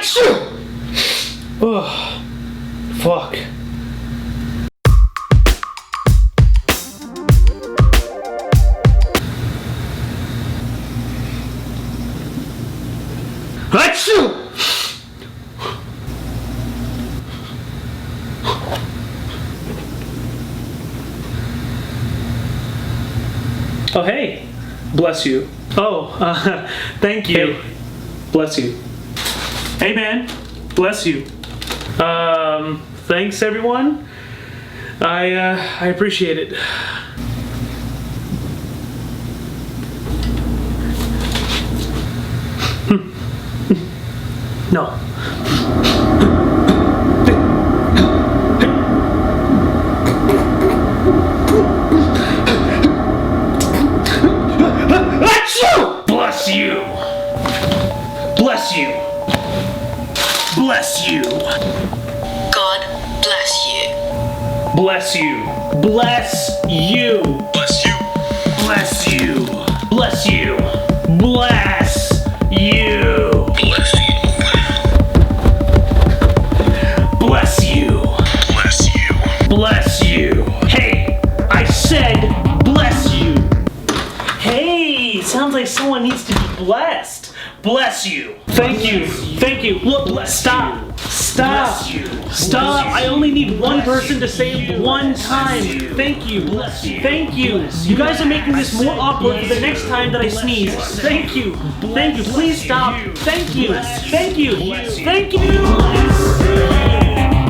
Achoo! Oh, fuck. Achoo! Oh, hey. Bless you. Oh, thank you. Hey. Bless you. Hey, man. Bless you. Thanks, everyone. I appreciate it. No. Bless you! Bless you! Bless you! God bless you. Bless you! Bless you! Bless you. Bless you! Bless you! Bless you! Bless you. Bless you! Bless you. Bless you! Hey! I said bless you! Hey! Sounds like someone needs to be blessed! Bless you! Thank you! Thank you! Look, stop! Stop! Stop! I only need one person to say it one time! Thank you! Thank you! You guys are making this more awkward for the next time that I sneeze. Thank you! Thank you! Please stop! Thank you! Thank you! Thank you!